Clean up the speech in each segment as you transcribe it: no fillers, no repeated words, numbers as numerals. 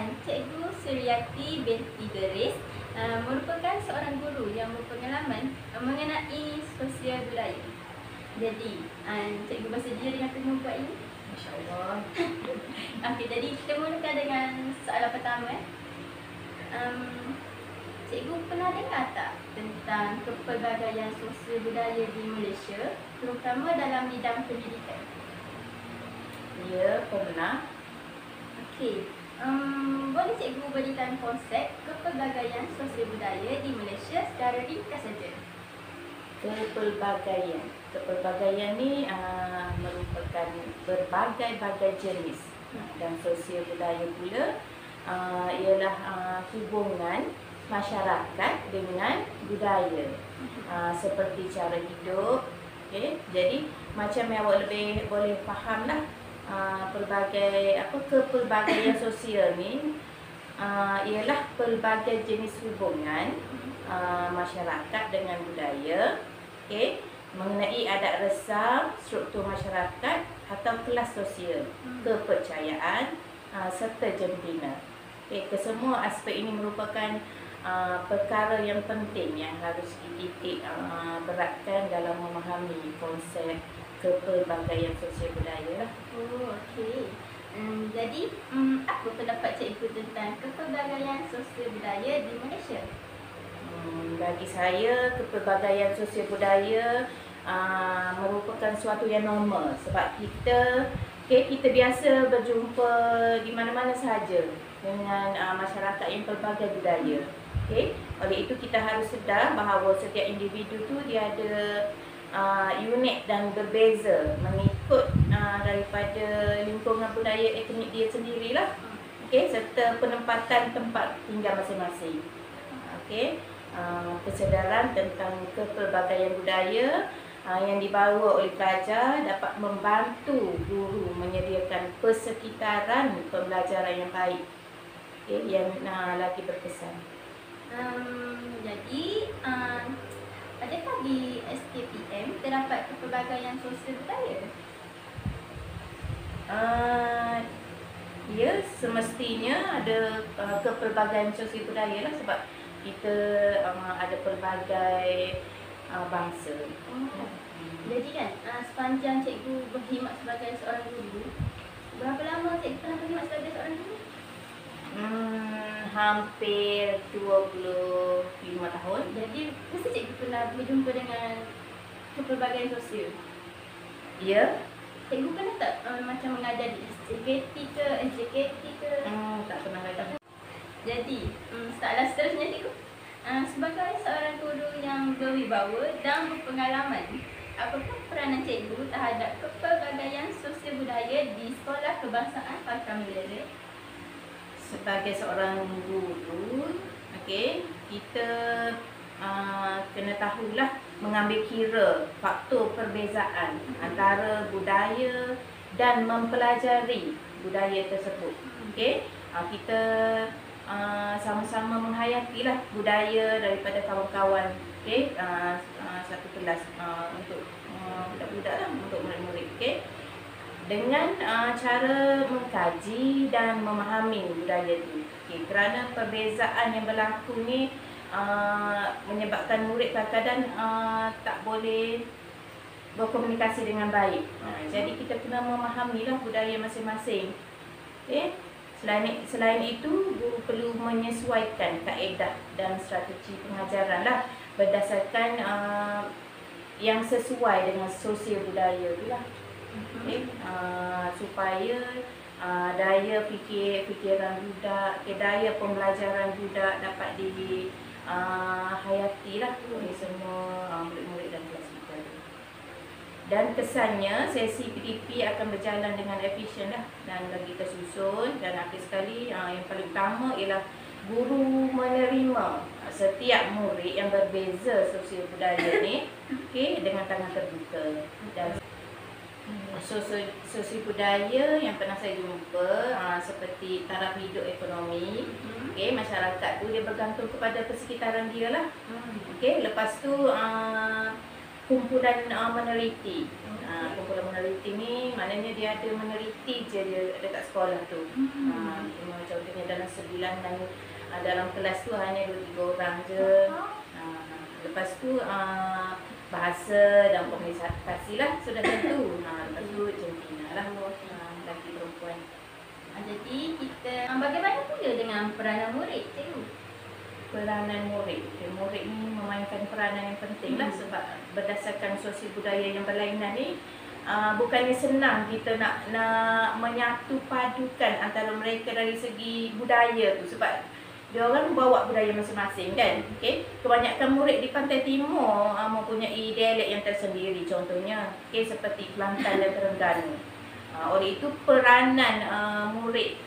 dengan Cikgu Suryati binti Deris, merupakan seorang guru yang berpengalaman mengenai sosial budaya. Jadi, cikgu bersedia dengan tema ini? InsyaAllah. Okey, jadi kita mulakan dengan soalan pertama. Cikgu pernah dengar tak tentang kepelbagaian sosial budaya di Malaysia, terutama dalam bidang pendidikan? Ya, pernah. Okey, boleh cikgu berikan konsep kepelbagaian sosial budaya di Malaysia secara ringkas saja? Kepelbagaian ni merupakan berbagai-bagai jenis dan sosial budaya pula ialah hubungan masyarakat dengan budaya, seperti cara hidup. Okay? Jadi macam yang awak lebih boleh fahamlah, kepelbagaian sosial ni ialah pelbagai jenis hubungan masyarakat dengan budaya, okay? Mengenai adat resam, struktur masyarakat atau kelas sosial, kepercayaan serta jembina. Okay? Kesemua aspek ini merupakan perkara yang penting yang harus dititik beratkan dalam memahami konsep kepelbagaian sosial budaya lah. Oh, okey. Jadi, apa pendapat cikgu tentang kepelbagaian sosial budaya di Malaysia? Bagi saya, kepelbagaian sosial budaya merupakan suatu yang normal sebab kita biasa berjumpa di mana-mana sahaja dengan masyarakat yang pelbagai budaya. Okay? Oleh itu kita harus sedar bahawa setiap individu tu dia ada unik dan berbeza mengikut daripada lingkungan budaya etnik dia sendirilah. Okay? Serta penempatan tempat tinggal masing-masing. Okay? Kesedaran tentang kepelbagaian budaya yang dibawa oleh pelajar dapat membantu guru menyediakan persekitaran pembelajaran yang baik, okay, yang lagi berkesan. Jadi, adakah di SKPM terdapat kepelbagaian sosial budaya? Ya, semestinya ada kepelbagaian sosial budaya lah sebab kita ada pelbagai bangsa. Jadi kan, sepanjang cikgu berkhidmat sebagai seorang guru, berapa lama cikgu pernah berkhidmat sebagai seorang guru? Hampir 25 tahun. Jadi, mesti cikgu pernah berjumpa dengan kepelbagaian sosial? Ya. Cikgu pernah tak macam mengajar di SJKT ke, SJKT ke? Tak pernah mengajar. Jadi, soalan seterusnya cikgu. Sebagai seorang guru yang berwibawa dan berpengalaman, apakah peranan cikgu terhadap kepelbagaian sosial budaya di Sekolah Kebangsaan Pakar Milele? Sebagai seorang guru, okay, kita kena tahulah mengambil kira faktor perbezaan antara budaya dan mempelajari budaya tersebut. Okay? Kita sama-sama menghayatilah budaya daripada kawan-kawan, okay? Satu kelas untuk budak-budak lah, untuk murid-murid, okay? Dengan cara mengkaji dan memahami budaya itu, okay? Kerana perbezaan yang berlaku ni menyebabkan murid kadang-kadang tak boleh berkomunikasi dengan baik. Jadi kita kena memahamilah budaya masing-masing, okay? Selain itu, guru perlu menyesuaikan kaedah dan strategi pengajaran lah berdasarkan yang sesuai dengan sosial budaya tu lah. Okay? Supaya daya fikiran budak, daya pembelajaran budak dapat dihayati lah oleh semua murid-murid dan kelas kita. Dan kesannya sesi PDP akan berjalan dengan efisien lah dan lagi tersusun. Dan akhir sekali yang paling utama ialah guru menerima setiap murid yang berbeza sosial budaya ni, okay, dengan tangan terbuka. Dan sosial budaya yang pernah saya jumpa seperti taraf hidup ekonomi, okay, masyarakat tu dia bergantung kepada persekitaran dia lah. Okay, lepas tu kumpulan meneliti. Kumpulan meneliti ni maknanya dia ada meneliti je dia dekat sekolah tu. Contohnya dalam 9 dan dalam kelas tu hanya 2-3 orang je. Lepas tu bahasa dan presentasi lah sudah tentu. Lepas tu Centina lah, lelaki perempuan. Jadi kita bagaimana pula dengan peranan murid, cikgu? Peranan murid. Murid ni memainkan peranan yang penting lah sebab berdasarkan sosial budaya yang berlainan ni bukannya senang kita nak menyatu padukan antara mereka dari segi budaya tu sebab dia orang bawa budaya masing-masing kan. Okey, kebanyakan murid di Pantai Timur mempunyai dialek yang tersendiri, contohnya seperti Kelantan dan Terengganu. Oleh itu peranan murid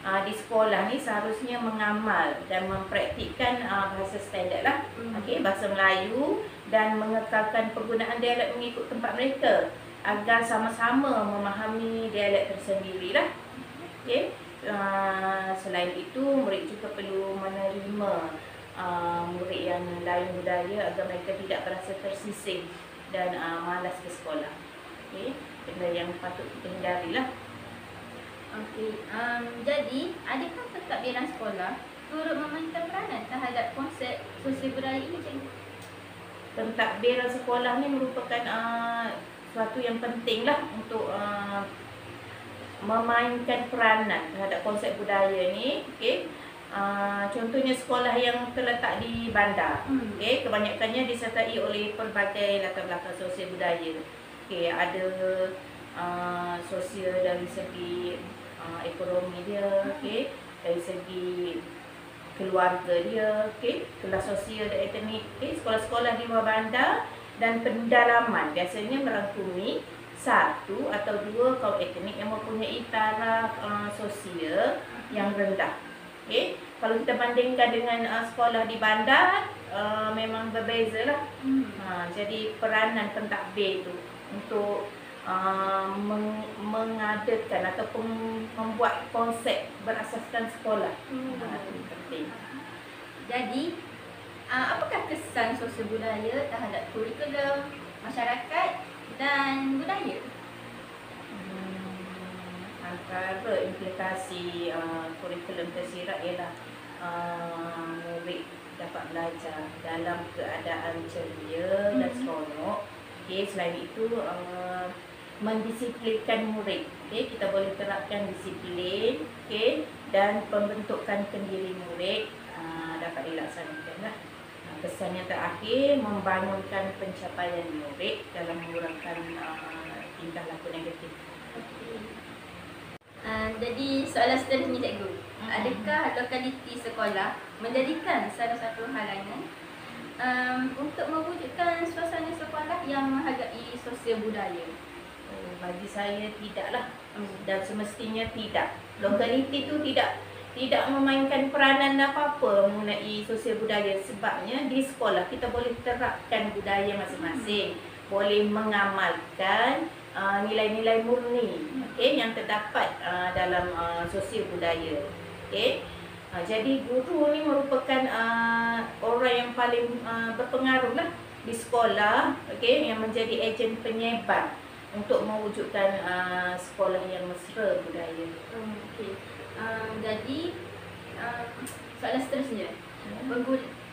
di sekolah ni seharusnya mengamal dan mempraktikkan bahasa standard lah, bahasa Melayu, dan mengekalkan penggunaan dialek mengikut tempat mereka agar sama-sama memahami dialek tersendiri lah. Selain itu murid juga perlu menerima murid yang lain budaya agar mereka tidak berasa tersisih dan malas ke sekolah. Benda yang patut kita hindari lah. Jadi adakah pentadbiran sekolah turut memainkan peranan terhadap konsep sosial budaya ini, cikgu? Pentadbiran sekolah ni merupakan suatu yang penting lah untuk memainkan peranan terhadap konsep budaya ni. Contohnya sekolah yang terletak di bandar, kebanyakannya disertai oleh pelbagai latar belakang sosial budaya. Ada sosial dari segi ekonomi dia, dari segi keluarga dia, kelas sosial dan etnik. Sekolah-sekolah di luar bandar dan pendalaman biasanya merangkumi 1 atau 2 kaum etnik yang mempunyai taraf sosial yang rendah. Kalau kita bandingkan dengan sekolah di bandar, memang berbeza lah. Jadi peranan pentadbir tu untuk mengadakan ataupun membuat konsep berasaskan sekolah itu penting. Jadi apakah kesan sosial budaya terhadap kurikulum, masyarakat dan budaya? Antara implikasi kurikulum tersirat ialah murid dapat belajar dalam keadaan ceria dan seronok. Selain itu mendisiplinkan murid. Kita boleh terapkan disiplin, dan pembentukan pendiri murid dapat dilaksanakan lah. Kesan yang terakhir, membangunkan pencapaian murid dalam mengurangkan tingkah laku negatif. Jadi soalan seterusnya, cikgu, adakah lokaliti sekolah menjadikan salah satu halangan untuk mewujudkan suasana sekolah yang menghargai sosial budaya? Bagi saya tidaklah, dan semestinya tidak. Lokaliti tu tidak memainkan peranan apa-apa mengenai sosial budaya, sebabnya di sekolah kita boleh terapkan budaya masing-masing, boleh mengamalkan nilai-nilai murni yang terdapat dalam sosial budaya. Jadi guru ni merupakan orang yang paling berpengaruh lah di sekolah, yang menjadi ejen penyebar untuk mewujudkan sekolah yang mesra budaya. Jadi soalan seterusnya,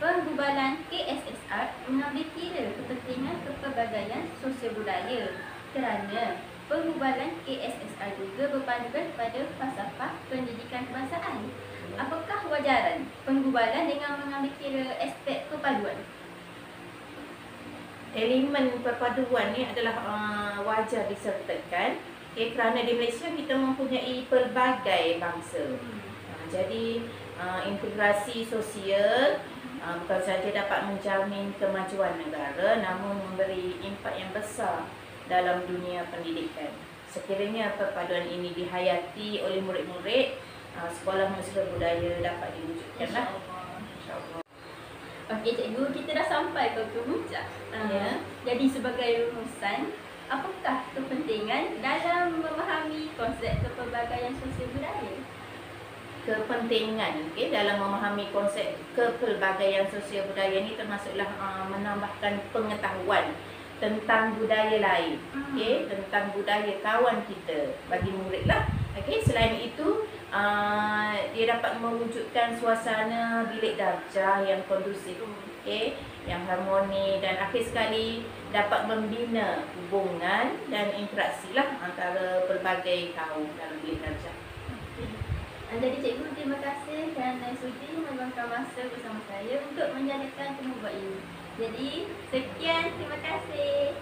penggubalan KSSR mengambil kira kepentingan kepelbagaian sosial budaya kerana penggubalan KSSR juga berpandukan pada falsafah pendidikan kebangsaan. Apakah wajaran penggubalan dengan mengambil kira aspek perpaduan? Elemen perpaduan ni adalah wajar disertakan kerana di Malaysia kita mempunyai pelbagai bangsa. Jadi integrasi sosial bukan sahaja dapat menjamin kemajuan negara, namun memberi impak yang besar dalam dunia pendidikan. Sekiranya perpaduan ini dihayati oleh murid-murid, sekolah mesra budaya dapat diwujudkan. InsyaAllah. Okey, cikgu, kita dah sampai ke puncak. Jadi sebagai rumusan, apakah kepentingan dalam memahami konsep kepelbagaian sosial budaya? Kepentingan dalam memahami konsep kepelbagaian sosial budaya ini termasuklah menambahkan pengetahuan tentang budaya lain, tentang budaya kawan kita bagi murid lah. Okey, selain itu dia dapat mewujudkan suasana bilik darjah yang kondusif, okey, yang harmoni, dan akhir sekali dapat membina hubungan dan interaksi lah antara pelbagai kaum dalam bilik darjah. Jadi cikgu terima kasih kerana sudi meluangkan masa bersama saya untuk menjadikan temu buat ini. Jadi sekian, terima kasih.